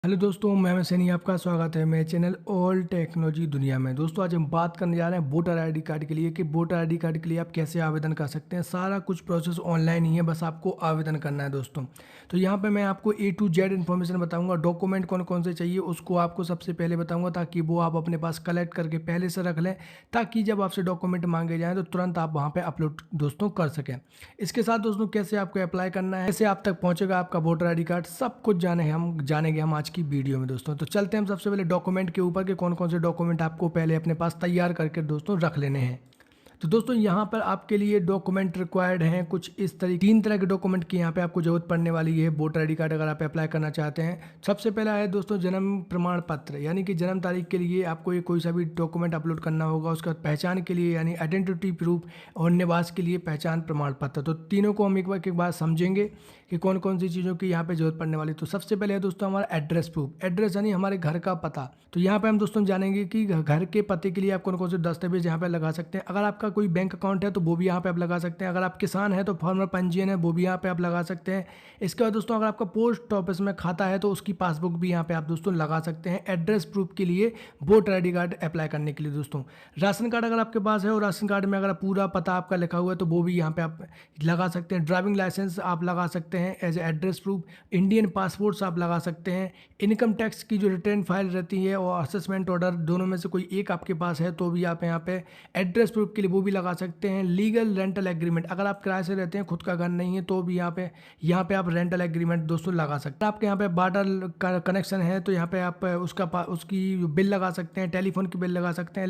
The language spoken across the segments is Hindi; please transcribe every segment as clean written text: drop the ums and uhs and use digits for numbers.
हेलो दोस्तों, मैं सैनी, आपका स्वागत है मेरे चैनल ऑल टेक्नोलॉजी दुनिया में। दोस्तों आज हम बात करने जा रहे हैं वोटर आईडी कार्ड के लिए कि वोटर आईडी कार्ड के लिए आप कैसे आवेदन कर सकते हैं। सारा कुछ प्रोसेस ऑनलाइन ही है, बस आपको आवेदन करना है दोस्तों। तो यहाँ पे मैं आपको A to Z इन्फॉर्मेशन बताऊंगा। डॉक्यूमेंट कौन कौन से चाहिए उसको आपको सबसे पहले बताऊंगा, ताकि वो आप अपने पास कलेक्ट करके पहले से रख लें, ताकि जब आपसे डॉक्यूमेंट मांगे जाएँ तो तुरंत आप वहाँ पर अपलोड दोस्तों कर सकें। इसके साथ दोस्तों कैसे आपको अप्लाई करना है, कैसे आप तक पहुँचेगा आपका वोटर आई डी कार्ड, सब कुछ जानेंगे हम आज की वीडियो में दोस्तों। तो चलते हैं हम सबसे पहले डॉक्यूमेंट के ऊपर के कौन कौन से डॉक्यूमेंट आपको पहले अपने पास तैयार करके दोस्तों रख लेने हैं। तो दोस्तों यहाँ पर आपके लिए डॉक्यूमेंट रिक्वायर्ड हैं कुछ इस तरीके, 3 तरह के डॉक्यूमेंट की यहाँ पे आपको जरूरत पड़ने वाली है वोटर आईडी कार्ड अगर आप अप्लाई करना चाहते हैं। सबसे पहला है दोस्तों जन्म प्रमाण पत्र, यानी कि जन्म तारीख के लिए आपको ये कोई सा भी डॉक्यूमेंट अपलोड करना होगा। उसके बाद पहचान के लिए यानी आइडेंटिटी प्रूफ, और निवास के लिए पहचान प्रमाण पत्र। तो तीनों को हम एक बार के बाद समझेंगे कि कौन कौन सी चीज़ों की यहाँ पे जरूरत पड़ने वाली। तो सबसे पहले है दोस्तों हमारा एड्रेस प्रूफ, एड्रेस यानी हमारे घर का पता। तो यहाँ पे हम दोस्तों जानेंगे कि घर के पते के लिए आप कौन कौन से दस्तावेज यहाँ पे लगा सकते हैं। अगर आपका कोई बैंक अकाउंट है तो वो भी यहाँ पे आप लगा सकते हैं। अगर आप किसान हैं तो फार्मर पंजीयन है वो भी यहाँ पे आप लगा सकते हैं। इसके बाद दोस्तों अगर आपका पोस्ट ऑफिस में खाता है तो उसकी पासबुक भी यहाँ पे आप दोस्तों लगा सकते हैं एड्रेस प्रूफ के लिए, voter I D card apply करने के लिए दोस्तों। राशन कार्ड अगर आपके पास है और राशन कार्ड में अगर पूरा पता आपका लिखा हुआ है तो वो भी यहाँ पे आप लगा सकते हैं। ड्राइविंग लाइसेंस आप लगा सकते हैं as address proof. Indian passports आप लगा सकते हैं। इनकम टैक्स की जो रिटर्न फाइल रहती है और असेसमेंट ऑर्डर, दोनों में से कोई एक आपके पास है तो भी आप यहाँ पे एड्रेस प्रूफ के लिए वो भी लगा सकते हैं। लीगल रेंटल एग्रीमेंट, अगर आप किराए से रहते हैं, खुद का घर नहीं है, तो भी यहाँ पे आप रेंटल एग्रीमेंट दोस्तों लगा सकते हैं। आपके यहाँ पे वाटर का कनेक्शन है तो यहाँ पे आप उसकी बिल लगा सकते हैं। टेलीफोन की बिल लगा सकते हैं,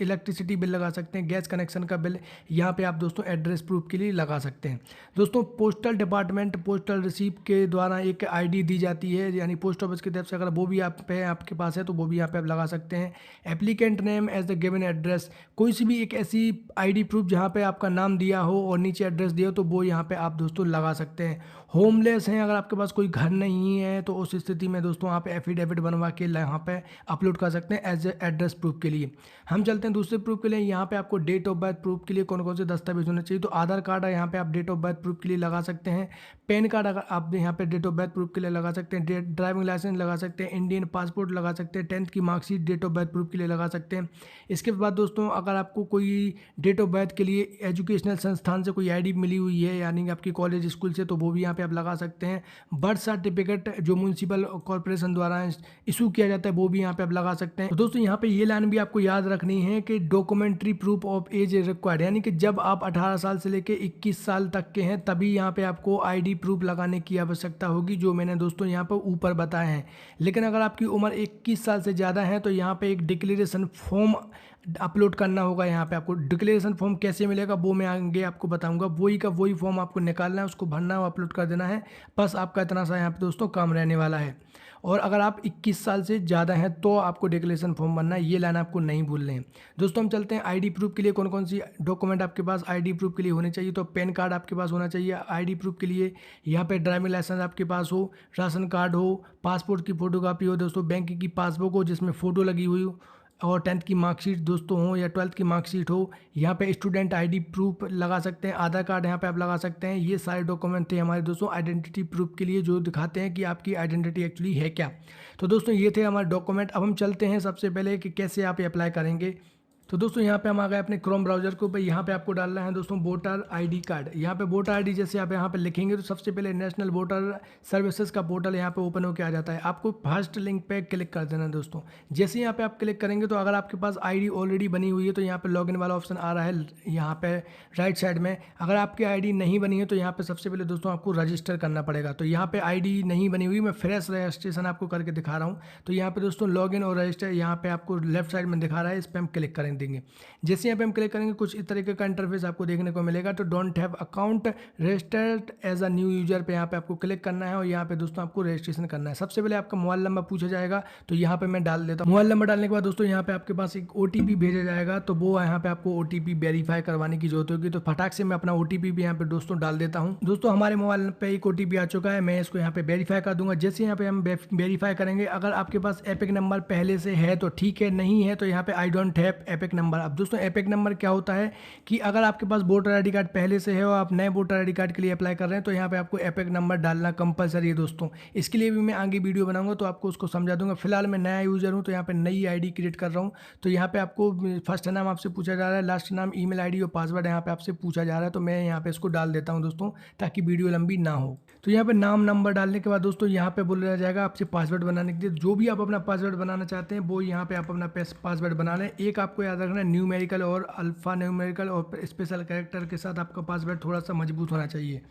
इलेक्ट्रिसिटी बिल लगा सकते हैं, गैस कनेक्शन का बिल यहाँ पे आप दोस्तों एड्रेस प्रूफ के लिए लगा सकते हैं। दोस्तों पोस्टल डिपार्टमेंट पोस्टल रिसीप्ट के द्वारा एक आईडी दी जाती है, यानी पोस्ट ऑफिस की तरफ से, अगर वो भी आपके पास है तो वो भी यहाँ पे आप लगा सकते हैं। Applicant name as the given address, कोई सी भी एक ऐसी आईडी प्रूफ जहाँ पे आपका नाम दिया हो और नीचे एड्रेस दिया हो तो वो यहाँ पे आप दोस्तों लगा सकते हैं। होमलेस हैं, अगर आपके पास कोई घर नहीं है तो उस स्थिति में दोस्तों आप एफिडेविट बनवा के यहाँ पे अपलोड कर सकते हैं एज एड्रेस प्रूफ के लिए। हम चलते हैं दूसरे प्रूफ के लिए। यहाँ पे आपको डेट ऑफ बर्थ प्रूफ के लिए कौन कौन से दस्तावेज होने चाहिए, तो आधार कार्ड है, यहाँ पे आप डेट ऑफ बर्थ प्रूफ के लिए लगा सकते हैं। पैन कार्ड अगर आप यहाँ पे डेट ऑफ बर्थ प्रूफ के लिए लगा सकते हैं। ड्राइविंग लाइसेंस लगा सकते हैं। इंडियन पासपोर्ट लगा सकते हैं। 10th की marksheet date of birth proof के लिए लगा सकते हैं। इसके बाद दोस्तों अगर आपको कोई डेट ऑफ बर्थ के लिए एजुकेशनल संस्थान से कोई आईडी मिली हुई है, यानी कि आपकी कॉलेज स्कूल से, तो वो भी यहाँ पे आप लगा सकते हैं। बर्थ सर्टिफिकेट जो म्यूनसिपल कॉर्पोरेशन द्वारा इशू किया जाता है वो भी यहाँ पे आप लगा सकते हैं। तो दोस्तों यहाँ पे ये लाइन भी आपको याद रखनी है कि documentary proof of age required, यानी कि जब आप 18 साल से लेकर 21 साल तक के हैं तभी यहाँ पे आपको आईडी प्रूफ लगाने की आवश्यकता होगी, जो मैंने दोस्तों यहाँ पर ऊपर बताए हैं। लेकिन अगर आपकी उम्र 21 साल से ज़्यादा है तो यहाँ पे एक डिक्लेरेशन फॉर्म अपलोड करना होगा। यहाँ पे आपको डिक्लेरेशन फॉर्म कैसे मिलेगा वो मैं आगे आपको बताऊंगा। वही का वही फॉर्म आपको निकालना है, उसको भरना है, अपलोड कर देना है। बस आपका इतना सा यहाँ पे दोस्तों काम रहने वाला है। और अगर आप 21 साल से ज़्यादा हैं तो आपको डिक्लेरेशन फॉर्म भरना है, ये लाइन आपको नहीं भूलने हैं। दोस्तों हम चलते हैं आईडी प्रूफ के लिए कौन कौन सी डॉक्यूमेंट आपके पास आईडी प्रूफ के लिए होने चाहिए। तो पैन कार्ड आपके पास होना चाहिए आईडी प्रूफ के लिए। यहाँ पे ड्राइविंग लाइसेंस आपके पास हो, राशन कार्ड हो, पासपोर्ट की फोटोकॉपी हो दोस्तों, बैंक की पासबुक हो जिसमें फ़ोटो लगी हुई हो, और 10th की मार्कशीट दोस्तों हो या 12th की मार्कशीट हो। यहाँ पे स्टूडेंट आईडी प्रूफ लगा सकते हैं। आधार कार्ड यहाँ पे आप लगा सकते हैं। ये सारे डॉक्यूमेंट थे हमारे दोस्तों आइडेंटिटी प्रूफ के लिए, जो दिखाते हैं कि आपकी आइडेंटिटी एक्चुअली है क्या। तो दोस्तों ये थे हमारे डॉक्यूमेंट। अब हम चलते हैं सबसे पहले कि कैसे आप अप्लाई करेंगे। तो दोस्तों यहाँ पे हम आ गए अपने क्रोम ब्राउजर के ऊपर। यहाँ पे आपको डालना है दोस्तों वोटर आईडी कार्ड। यहाँ पे वोटर आईडी जैसे आप यहाँ पे लिखेंगे तो सबसे पहले नेशनल वोटर सर्विसेज का पोर्टल यहाँ पे ओपन होकर आ जाता है। आपको फर्स्ट लिंक पे क्लिक कर देना है दोस्तों। जैसे यहाँ पे आप क्लिक करेंगे तो अगर आपके पास आईडी ऑलरेडी बनी हुई है तो यहाँ पे लॉगिन वाला ऑप्शन आ रहा है यहाँ पे राइट साइड में। अगर आपकी आईडी नहीं बनी है तो यहाँ पे सबसे पहले दोस्तों आपको रजिस्टर करना पड़ेगा। तो यहाँ पे आईडी नहीं बनी हुई, मैं फ्रेश रजिस्ट्रेशन आपको करके दिखा रहा हूँ। तो यहाँ पे दोस्तों लॉगिन और रजिस्टर यहाँ पे आपको लेफ्ट साइड में दिखा रहा है, इस पर हम क्लिक करें देंगे। जैसे यहाँ पे हम क्लिक करेंगे कुछ इस तरीके का इंटरफेस आपको देखने को मिलेगा। तो don't have account registered as a new user पे यहाँ पे आपको क्लिक करना है और यहाँ पे दोस्तों आपको रजिस्ट्रेशन करना है। सबसे पहले आपका मोबाइल नंबर पूछा जाएगा, तो यहाँ पे मैं डाल देता हूँ। मोबाइल नंबर डालने के बाद दोस्तों यहाँ पे आपके पास एक ओटीपी भेजा जाएगा, तो वो यहाँ पे आपको ओटीपी वेरीफाई करवाने की जरूरत होगी। तो फटाक से मैं अपना ओटीपी भी यहाँ पे दोस्तों डाल देता हूँ। दोस्तों हमारे मोबाइल पे एक ओटीपी आ चुका है, मैं इसको यहाँ पे वेरीफाई कर दूंगा। जैसे यहाँ पे हम वेरीफाई करेंगे, अगर आपके पास एपिक नंबर पहले से है तो ठीक है, नहीं है तो यहाँ पे I don't have epic epic number. अब दोस्तों एपिक नंबर क्या होता है कि अगर आपके पास वोटर आईडी कार्ड पहले से है और आप नए वोटर आईडी कार्ड के लिए अप्लाई कर रहे हैं तो यहाँ पे आपको एपिक नंबर डालना कंपलसरी है दोस्तों। इसके लिए भी मैं आगे वीडियो बनाऊंगा तो आपको उसको समझा दूंगा। फिलहाल मैं नया यूजर हूँ तो यहाँ पे नई आईडी क्रिएट कर रहा हूँ। तो यहाँ पे आपको फर्स्ट नाम आपसे पूछा जा रहा है, लास्ट नाम, ईमेल आईडी और पासवर्ड यहाँ पे आपसे पूछा जा रहा है। तो मैं यहाँ पे इसको डाल देता हूँ दोस्तों ताकि वीडियो लंबी ना हो। तो यहाँ पे नाम नंबर डालने के बाद दोस्तों यहाँ पे बोला जाएगा आपसे पासवर्ड बनाने के लिए। जो भी आप अपना पासवर्ड बनाना चाहते हैं वो यहाँ पे आप अपना पासवर्ड बना लें। एक आपको याद रखना है न्यूमेरिकल और अल्फा न्यूमेरिकल और स्पेशल कैरेक्टर के साथ आपका पासवर्ड थोड़ा सा मजबूत होना चाहिए।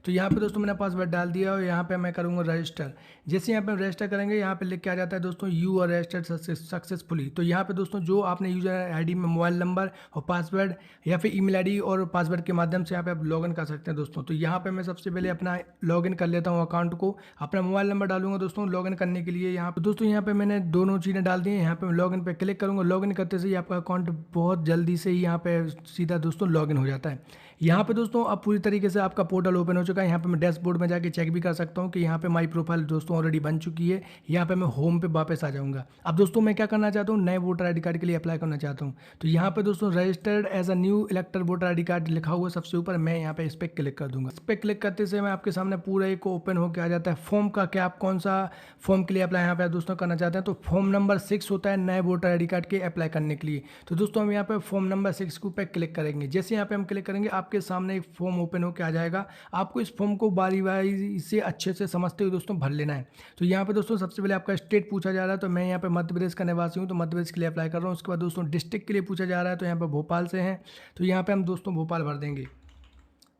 तो यहाँ पे दोस्तों मैंने पासवर्ड डाल दिया और यहाँ पे मैं करूँगा रजिस्टर। जैसे यहाँ पे रजिस्टर करेंगे यहाँ पे लिख के आ जाता है दोस्तों यू आर रजिस्टर्ड सक्सेसफुली। तो यहाँ पे दोस्तों जो आपने यूजर आईडी में मोबाइल नंबर और पासवर्ड या फिर ईमेल आईडी और पासवर्ड के माध्यम से यहाँ पे आप लॉगिन कर सकते हैं दोस्तों। तो यहाँ पे मैं सबसे पहले अपना लॉगिन कर लेता हूँ अकाउंट को, अपना मोबाइल नंबर डालूंगा दोस्तों लॉगिन करने के लिए। यहाँ पे दोस्तों यहाँ पे मैंने दोनों चीज़ें डाल दी हैं। यहाँ पे मैं लॉगिन पे क्लिक करूँगा। लॉगिन करते से ही आपका अकाउंट बहुत जल्दी से ही यहाँ पे सीधा दोस्तों लॉगिन हो जाता है। यहाँ पे दोस्तों अब पूरी तरीके से आपका पोर्टल ओपन हो चुका है। यहाँ पे मैं डैशबोर्ड में जाके चेक भी कर सकता हूँ कि यहाँ पे माई प्रोफाइल दोस्तों ऑलरेडी बन चुकी है। यहाँ पे मैं होम पे वापस आ जाऊँगा। अब दोस्तों मैं क्या करना चाहता हूँ, नए वोटर आईडी कार्ड के लिए अप्लाई करना चाहता हूँ। तो यहाँ पे दोस्तों registered as a new elector voter ID card लिखा हुआ सबसे ऊपर, मैं यहाँ पे इस पर क्लिक कर दूंगा। इस पर क्लिक करते से मैं आपके सामने पूरा एक ओपन होकर आ जाता है फॉर्म का। क्या आप कौन सा फॉर्म के लिए अप्लाई यहाँ पे दोस्तों करना चाहते हैं, तो फॉर्म नंबर 6 होता है नए वोटर आईडी कार्ड के अप्लाई करने के लिए। तो दोस्तों हम यहाँ पे फॉर्म नंबर 6 के ऊपर क्लिक करेंगे। जैसे यहाँ पे हम क्लिक करेंगे आपके सामने एक फॉर्म ओपन होकर आ जाएगा। आपको इस फॉर्म को बारी बारी से अच्छे से समझते हुए दोस्तों भर लेना है। तो यहाँ पे दोस्तों सबसे पहले आपका स्टेट पूछा जा रहा है। तो मैं यहाँ पे मध्य प्रदेश का निवासी हूँ तो मध्य प्रदेश के लिए अप्लाई कर रहा हूँ। उसके बाद दोस्तों डिस्ट्रिक्ट के लिए पूछा जा रहा है तो यहाँ पे भोपाल से हैं तो यहाँ पे हम दोस्तों भोपाल भर देंगे।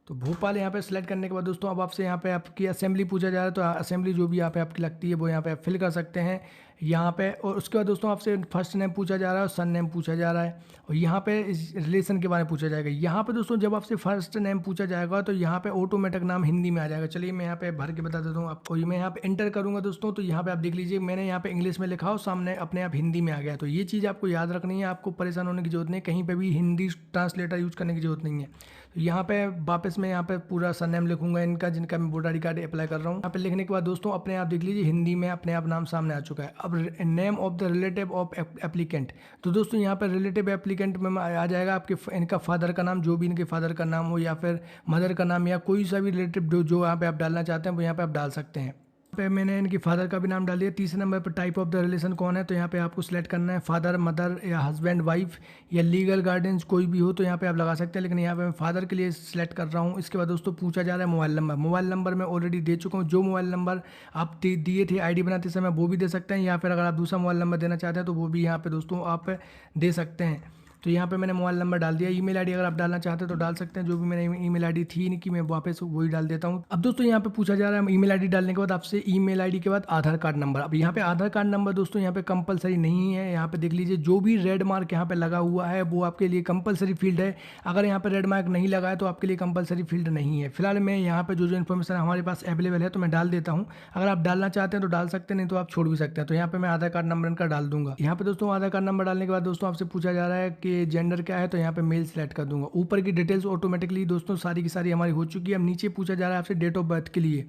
तो भोपाल यहाँ पे सेलेक्ट करने के बाद दोस्तों अब आपसे यहाँ पे आपकी असेंबली पूछा जा रहा है। तो असेंबली जो भी यहाँ पे आपकी लगती है वो यहाँ पे आप फिल कर सकते हैं यहाँ पे। और उसके बाद दोस्तों आपसे फर्स्ट नेम पूछा जा रहा है और सन नेम पूछा जा रहा है और यहाँ पे रिलेशन के बारे में पूछा जाएगा। यहाँ पे दोस्तों जब आपसे फर्स्ट नेम पूछा जाएगा तो यहाँ पे ऑटोमेटिक नाम हिंदी में आ जाएगा। चलिए मैं यहाँ पे भर के बता देता हूँ आपको। मैं यहाँ पे एंटर करूँगा दोस्तों तो यहाँ पे आप देख लीजिए मैंने यहाँ पे इंग्लिश में लिखा हो, सामने अपने आप हिंदी में आ गया। तो ये चीज़ आपको याद रखनी है, आपको परेशान होने की जरूरत नहीं, कहीं पर भी हिंदी ट्रांसलेटर यूज़ करने की जरूरत नहीं है। तो यहाँ पे वापस मैं यहाँ पे पूरा सरनेम लिखूंगा इनका जिनका मैं वोटर आईडी कार्ड अप्लाई कर रहा हूँ। यहाँ पे लिखने के बाद दोस्तों अपने आप देख लीजिए हिंदी में अपने आप नाम सामने आ चुका है। अब name of the relative of applicant, तो दोस्तों यहाँ पे रिलेटिव एप्लीकेंट में आ जाएगा आपके इनका फादर का नाम, जो भी इनके फादर का नाम हो या फिर मदर का नाम या कोई सा भी रिलेटिव जो यहाँ पे आप डालना चाहते हैं वो यहाँ पे आप डाल सकते हैं। पे मैंने इनकी फादर का भी नाम डाल दिया। तीसरे नंबर पर टाइप ऑफ द रिलेशन कौन है, तो यहाँ पे आपको सिलेक्ट करना है फादर मदर या हस्बैंड वाइफ या लीगल गार्डियंस कोई भी हो तो यहाँ पे आप लगा सकते हैं, लेकिन यहाँ पे मैं फादर के लिए सिलेक्ट कर रहा हूँ। इसके बाद दोस्तों पूछा जा रहा है मोबाइल नंबर। मोबाइल नंबर मैं ऑलरेडी दे चुका हूँ। जो मोबाइल नंबर आप दिए थे आईडी बनाते समय वो भी दे सकते हैं या फिर अगर आप दूसरा मोबाइल नंबर देना चाहते हैं तो वो भी यहाँ पे दोस्तों आप दे सकते हैं। तो यहाँ पे मैंने मोबाइल नंबर डाल दिया। ईमेल आईडी अगर आप डालना चाहते हैं तो डाल सकते हैं, जो भी मैंने ईमेल आईडी थी इनकी मैं वापस वही डाल देता हूँ। अब दोस्तों यहाँ पे पूछा जा रहा है ईमेल आईडी डालने के बाद आपसे ईमेल आईडी के बाद आधार कार्ड नंबर। अब यहाँ पे आधार कार्ड नंबर दोस्तों यहाँ पे कंपलसरी नहीं है। यहाँ पे देख लीजिए जो भी रेड मार्क यहाँ पे लगा हुआ है वो आपके लिए कंपलसरी फील्ड है। अगर यहाँ पे रेड मार्क नहीं लगा है तो आपके लिए कंपलसरी फील्ड नहीं है। फिलहाल मैं यहाँ पे जो इन्फॉर्मेशन हमारे पास अवेलेबल है तो मैं डाल देता हूँ। अगर आप डालना चाहते हैं तो डाल सकते हैं, नहीं तो आप छोड़ भी सकते हैं। तो यहाँ पे मैं आधार कार्ड नंबर इनका डाल दूंगा। यहाँ पे दोस्तों आधार कार्ड नंबर डालने के बाद दोस्तों आपसे पूछा जा रहा है कि जेंडर क्या है, तो यहाँ पे मेल सेलेक्ट कर दूंगा। ऊपर की डिटेल्स ऑटोमेटिकली दोस्तों सारी की सारी हमारी हो चुकी है। अब नीचे पूछा जा रहा है आपसे डेट ऑफ बर्थ के लिए,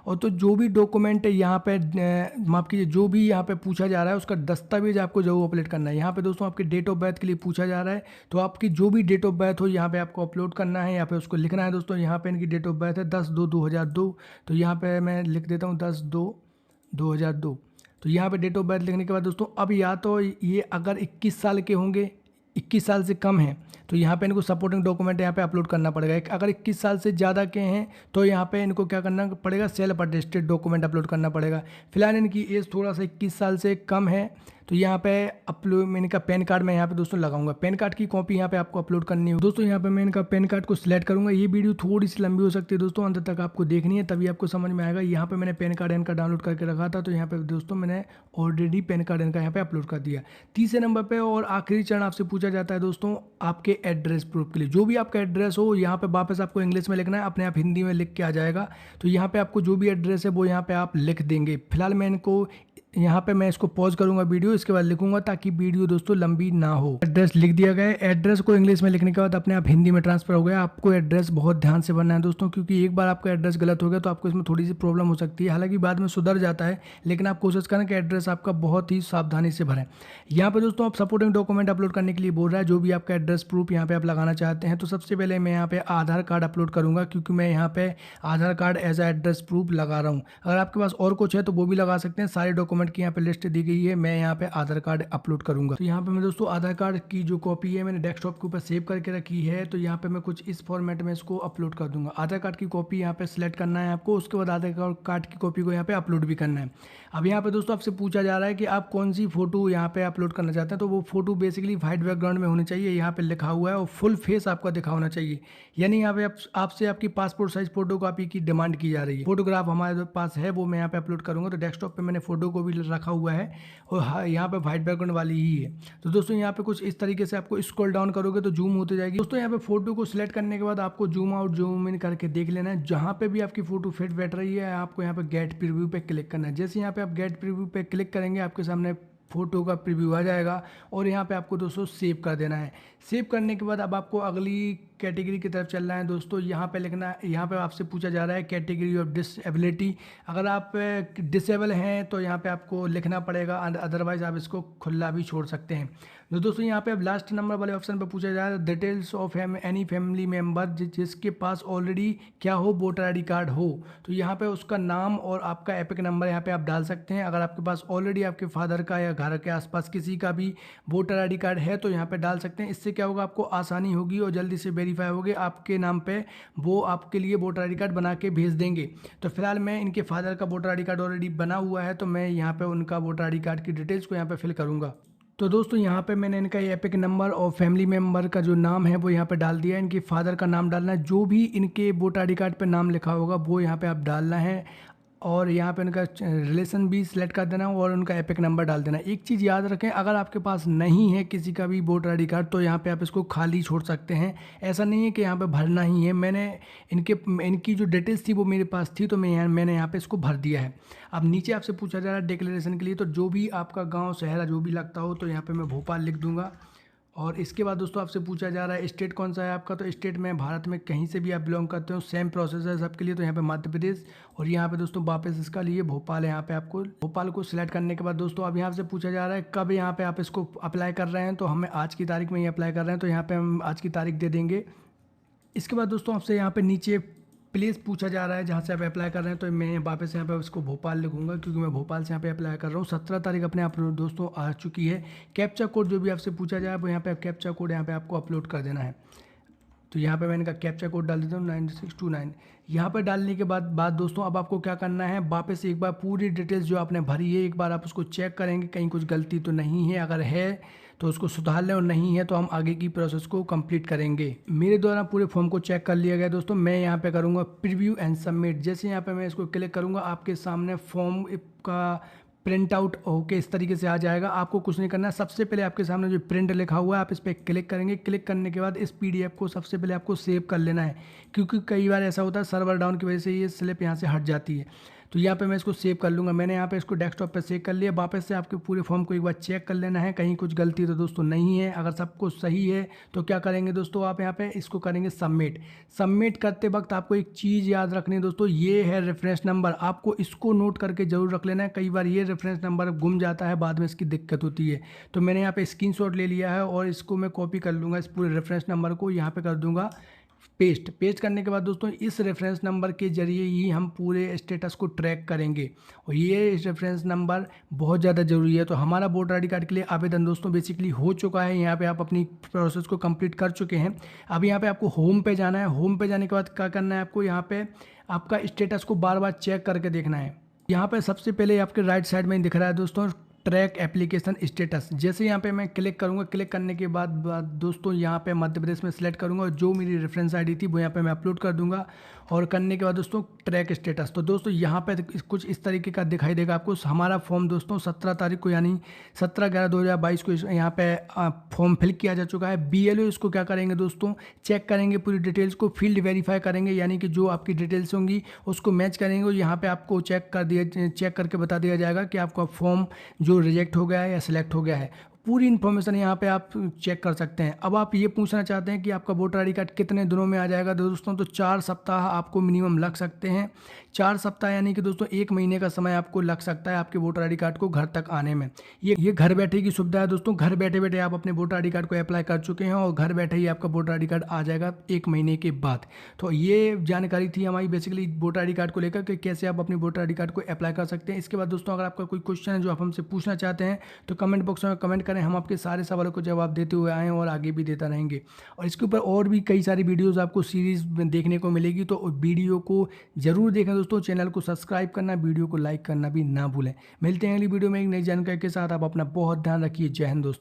और तो जो भी डॉक्यूमेंट है यहाँ पे माफ कीजिए जो भी यहाँ पे पूछा जा रहा है उसका दस्तावेज आपको जरूर अपलोड करना है। यहाँ पे दोस्तों आपके डेट ऑफ बर्थ के लिए पूछा जा रहा है तो आपकी जो भी डेट ऑफ बर्थ हो यहाँ पे आपको अपलोड करना है, यहाँ पे उसको लिखना है। दोस्तों यहाँ पे इनकी डेट ऑफ बर्थ है 10/2/2002, तो यहाँ पे मैं लिख देता हूँ 10/2/2002। तो यहाँ पे डेट ऑफ बर्थ लिखने के बाद दोस्तों अब या तो ये अगर 21 साल के होंगे, 21 साल से कम है तो यहाँ पे इनको सपोर्टिंग डॉक्यूमेंट यहाँ पे अपलोड करना पड़ेगा। अगर 21 साल से ज़्यादा के हैं तो यहाँ पे इनको क्या करना पड़ेगा, सेल्फ अटेस्टेड डॉक्यूमेंट अपलोड करना पड़ेगा। फिलहाल इनकी एज थोड़ा सा 21 साल से कम है तो यहाँ पे अपलोड मैं इनका पैन कार्ड मैं यहाँ पे दोस्तों लगाऊंगा। पैन कार्ड की कॉपी यहाँ पे आपको अपलोड करनी है। दोस्तों यहाँ पे मैं इनका पैन कार्ड को सिलेक्ट करूंगा। ये वीडियो थोड़ी सी लंबी हो सकती है दोस्तों, अंत तक आपको देखनी है तभी आपको समझ में आएगा। यहाँ पे मैंने पैन कार्ड इनका डाउनलोड करके रखा था तो यहाँ पे दोस्तों मैंने ऑलरेडी पैन कार्ड इनका यहाँ पे अपलोड कर दिया। तीसरे नंबर पे और आखिरी चरण आपसे पूछा जाता है दोस्तों आपके एड्रेस प्रूफ के लिए। जो भी आपका एड्रेस हो यहाँ पे वापस आपको इंग्लिश में लिखना है, अपने आप हिंदी में लिख के आ जाएगा। तो यहाँ पे आपको जो भी एड्रेस है वो यहाँ पे आप लिख देंगे। फिलहाल मैं इनको यहाँ पे मैं इसको पॉज करूंगा वीडियो, इसके बाद लिखूंगा ताकि वीडियो दोस्तों लंबी ना हो। एड्रेस लिख दिया गया है। एड्रेस को इंग्लिश में लिखने के बाद अपने आप हिंदी में ट्रांसफर हो गया। आपको एड्रेस बहुत ध्यान से भरना है दोस्तों, क्योंकि एक बार आपका एड्रेस गलत हो गया तो आपको इसमें थोड़ी सी प्रॉब्लम हो सकती है। हालांकि बाद में सुधर जाता है, लेकिन आप कोशिश करें कि एड्रेस आपका बहुत ही सावधानी से भरें। यहाँ पे दोस्तों आप सपोर्टिंग डॉक्यूमेंट अपलोड करने के लिए बोल रहा है, जो भी आपका एड्रेस प्रूफ यहाँ पे आप लगाना चाहते हैं। तो सबसे पहले मैं यहाँ पे आधार कार्ड अपलोड करूँगा, क्योंकि मैं यहाँ पे Aadhaar card as a address proof लगा रहा हूँ। अगर आपके पास और कुछ है तो वो भी लगा सकते हैं। सारे डॉक्यूमेंट की यहाँ पे लिस्ट दी गई है। मैं यहाँ पे आधार कार्ड अपलोड करूंगा। तो यहाँ पे मैं दोस्तों आधार कार्ड की जो कॉपी है मैंने डेस्कटॉप के ऊपर सेव करके रखी है। तो यहाँ पे मैं कुछ इस फॉर्मेट में इसको अपलोड कर दूंगा। आधार कार्ड की कॉपी यहाँ पे सिलेक्ट करना है आपको, उसके बाद आधार कार्ड की कॉपी को यहाँ पे अपलोड भी करना है। अब यहाँ पे दोस्तों आपसे पूछा जा रहा है कि आप कौन सी फोटो यहाँ पे अपलोड करना चाहते हैं। तो वो फोटो बेसिकली व्हाइट बैकग्राउंड में होनी चाहिए, यहाँ पे लिखा हुआ है, और फुल फेस आपका दिखा होना चाहिए। यानी यहाँ पे आपसे आपकी पासपोर्ट साइज फोटो कॉपी की डिमांड की जा रही है। फोटोग्राफ हमारे पास है, वो मैं यहाँ पे अपलोड करूंगा। तो डेस्कटॉप पे मैंने फोटो को भी रखा हुआ है, और यहाँ पे व्हाइट बैकग्राउंड वाली ही है। तो दोस्तों यहाँ पे कुछ इस तरीके से आपको स्क्रॉल डाउन करोगे तो जूम होते जाएगी। दोस्तों यहाँ पे फोटो को सिलेक्ट करने के बाद आपको जूम आउट जूम इन करके देख लेना है। जहाँ पे भी आपकी फोटो फिट बैठ रही है, आपको यहाँ पे गेट प्रीव्यू पे क्लिक करना है। जैसे यहाँ पे आप गेट प्रीव्यू पे क्लिक करेंगे, आपके सामने फोटो का प्रीव्यू आ जाएगा, और यहाँ पे आपको दोस्तों सेव कर देना है। सेव करने के बाद अब आपको अगली कैटेगरी की तरफ चलना है दोस्तों। यहाँ पे लिखना है, यहाँ पे आपसे पूछा जा रहा है कैटेगरी ऑफ डिसेबिलिटी। अगर आप डिसेबल हैं तो यहाँ पे आपको लिखना पड़ेगा, अदरवाइज आप इसको खुला भी छोड़ सकते हैं। तो दोस्तों यहाँ पे अब लास्ट नंबर वाले ऑप्शन पे पूछा जा रहा है details of any family member जिसके पास ऑलरेडी क्या हो, वोटर आई डी कार्ड हो। तो यहाँ पे उसका नाम और आपका एपिक नंबर यहाँ पे आप डाल सकते हैं। अगर आपके पास ऑलरेडी आपके फादर का या घर के आसपास किसी का भी वोटर आई डी कार्ड है तो यहाँ पे डाल सकते हैं। इससे क्या होगा, आपको आसानी होगी और जल्दी से वेरीफाई होगी। आपके नाम पे वो आपके लिए वोटर आई डी कार्ड बना के भेज देंगे। तो फिलहाल मैं इनके फादर का voter I D card already बना हुआ है, तो मैं यहाँ पे उनका वोटर आई डी कार्ड की डिटेल्स को यहाँ पे फिल करूँगा। तो दोस्तों यहाँ पे मैंने इनका एपिक नंबर और फैमिली मेम्बर का जो नाम है वो यहाँ पे डाल दिया है। इनके फादर का नाम डालना है, जो भी इनके वोटर आई डी कार्ड पे नाम लिखा होगा वो यहाँ पे आप डालना है, और यहाँ पे उनका रिलेशन भी सिलेक्ट कर देना और उनका एपिक नंबर डाल देना। एक चीज़ याद रखें, अगर आपके पास नहीं है किसी का भी वोटर आई डी कार्ड तो यहाँ पे आप इसको खाली छोड़ सकते हैं। ऐसा नहीं है कि यहाँ पे भरना ही है। मैंने इनकी जो डिटेल्स थी वो मेरे पास थी, तो मैंने यहाँ पे इसको भर दिया है। अब नीचे आपसे पूछा जा रहा है डिक्लेरेशन के लिए, तो जो भी आपका गाँव शहर जो भी लगता हो, तो यहाँ पर मैं भोपाल लिख दूँगा। और इसके बाद दोस्तों आपसे पूछा जा रहा है स्टेट कौन सा है आपका। तो स्टेट में भारत में कहीं से भी आप बिलोंग करते हो, सेम प्रोसेस है सबके लिए। तो यहाँ पे मध्य प्रदेश, और यहाँ पे दोस्तों वापस इसका लिए भोपाल है। यहाँ पे आपको भोपाल को सिलेक्ट करने के बाद दोस्तों अब यहाँ से पूछा जा रहा है कब यहाँ पे आप इसको अप्लाई कर रहे हैं। तो हमें आज की तारीख में ही अप्लाई कर रहे हैं, तो यहाँ पर हम आज की तारीख दे देंगे। इसके बाद दोस्तों आपसे यहाँ पर नीचे प्लेस पूछा जा रहा है जहाँ से आप अप्लाई कर रहे हैं, तो मैं वापस यहाँ पे उसको भोपाल लिखूंगा, क्योंकि मैं भोपाल से यहाँ पे अप्लाई कर रहा हूँ। 17 तारीख अपने आप दोस्तों आ चुकी है। कैप्चा कोड जो भी आपसे पूछा जाए वो यहाँ पे कैप्चा कोड यहाँ पे आपको अपलोड कर देना है। तो यहाँ पे मैंने कहा कैप्चा कोड डाल देता हूँ 9629। यहाँ पर डालने के बाद दोस्तों अब आपको क्या करना है, वापस एक बार पूरी डिटेल्स जो आपने भरी है एक बार आप उसको चेक करेंगे, कहीं कुछ गलती तो नहीं है। अगर है तो उसको सुधार लें, और नहीं है तो हम आगे की प्रोसेस को कंप्लीट करेंगे। मेरे द्वारा पूरे फॉर्म को चेक कर लिया गया दोस्तों। मैं यहाँ पे करूँगा प्रीव्यू एंड सबमिट। जैसे यहाँ पे मैं इसको क्लिक करूँगा, आपके सामने फॉर्म का प्रिंट आउट होके इस तरीके से आ जाएगा। आपको कुछ नहीं करना है, सबसे पहले आपके सामने जो प्रिंट लिखा हुआ है आप इस पर क्लिक करेंगे। क्लिक करने के बाद इस पीडीएफ को सबसे पहले आपको सेव कर लेना है, क्योंकि कई बार ऐसा होता है सर्वर डाउन की वजह से ये स्लिप यहाँ से हट जाती है। तो यहाँ पे मैं इसको सेव कर लूँगा। मैंने यहाँ पे इसको डेस्कटॉप पे सेव कर लिया। वापस से आपके पूरे फॉर्म को एक बार चेक कर लेना है, कहीं कुछ गलती तो दोस्तों नहीं है। अगर सब कुछ सही है तो क्या करेंगे दोस्तों, आप यहाँ पे इसको करेंगे सबमिट। सबमिट करते वक्त आपको एक चीज़ याद रखनी है दोस्तों, ये है रेफरेंस नंबर। आपको इसको नोट करके ज़रूर रख लेना है। कई बार ये रेफरेंस नंबर गुम जाता है, बाद में इसकी दिक्कत होती है। तो मैंने यहाँ पे स्क्रीनशॉट ले लिया है और इसको मैं कॉपी कर लूँगा। इस पूरे रेफरेंस नंबर को यहाँ पे कर दूँगा पेस्ट करने के बाद दोस्तों इस रेफरेंस नंबर के जरिए ही हम पूरे स्टेटस को ट्रैक करेंगे, और ये रेफरेंस नंबर बहुत ज़्यादा ज़रूरी है। तो हमारा वोटर आई डी कार्ड के लिए आवेदन दोस्तों बेसिकली हो चुका है। यहाँ पे आप अपनी प्रोसेस को कंप्लीट कर चुके हैं। अब यहाँ पे आपको होम पे जाना है। होम पे जाने के बाद क्या करना है, आपको यहाँ पे आपका स्टेटस को बार बार चेक करके देखना है। यहाँ पे सबसे पहले आपके राइट साइड में दिख रहा है दोस्तों ट्रैक एप्लीकेशन स्टेटस। जैसे यहाँ पे मैं क्लिक करूँगा, क्लिक करने के बाद दोस्तों यहाँ पे मध्य प्रदेश में सिलेक्ट करूँगा, और जो मेरी रेफरेंस आईडी थी वो यहाँ पे मैं अपलोड कर दूँगा। और करने के बाद दोस्तों ट्रैक स्टेटस। तो दोस्तों यहाँ पे कुछ इस तरीके का दिखाई देगा आपको। हमारा फॉर्म दोस्तों 17 तारीख को यानी 17/11/2022 को यहाँ पे फॉर्म फिल किया जा चुका है। BLO इसको क्या करेंगे दोस्तों, चेक करेंगे पूरी डिटेल्स को, फील्ड वेरीफाई करेंगे, यानी कि जो आपकी डिटेल्स होंगी उसको मैच करेंगे और यहाँ पे आपको चेक करके बता दिया जाएगा कि आपका फॉर्म जो रिजेक्ट हो गया है या सिलेक्ट हो गया है। पूरी इन्फॉर्मेशन यहाँ पे आप चेक कर सकते हैं। अब आप ये पूछना चाहते हैं कि आपका वोटर आई डी कार्ड कितने दिनों में आ जाएगा दोस्तों, तो 4 सप्ताह आपको मिनिमम लग सकते हैं। 4 सप्ताह यानी कि दोस्तों 1 महीने का समय आपको लग सकता है आपके वोटर आई डी कार्ड को घर तक आने में। ये घर बैठे की सुविधा है दोस्तों। घर बैठे बैठे आप अपने वोटर आई डी कार्ड को अप्लाई कर चुके हैं और घर बैठे ही आपका वोटर आई डी कार्ड आ जाएगा 1 महीने के बाद। तो ये जानकारी थी हमारी basically voter I D card को लेकर कि कैसे आप अपने वोटर आई डी कार्ड को अप्लाई कर सकते हैं। इसके बाद दोस्तों अगर आपका कोई क्वेश्चन है जो आप हमसे पूछना चाहते हैं तो कमेंट बॉक्स में कमेंट करें, हम आपके सारे सवालों को जवाब देते हुए आए हैं और आगे भी देता रहेंगे। और इसके ऊपर और भी कई सारी वीडियोस आपको सीरीज में देखने को मिलेगी, तो वीडियो को जरूर देखें दोस्तों। चैनल को सब्सक्राइब करना, वीडियो को लाइक करना भी ना भूलें। मिलते हैं अगली वीडियो में एक नई जानकारी के साथ। आप अपना बहुत ध्यान रखिए। जय हिंद दोस्तों।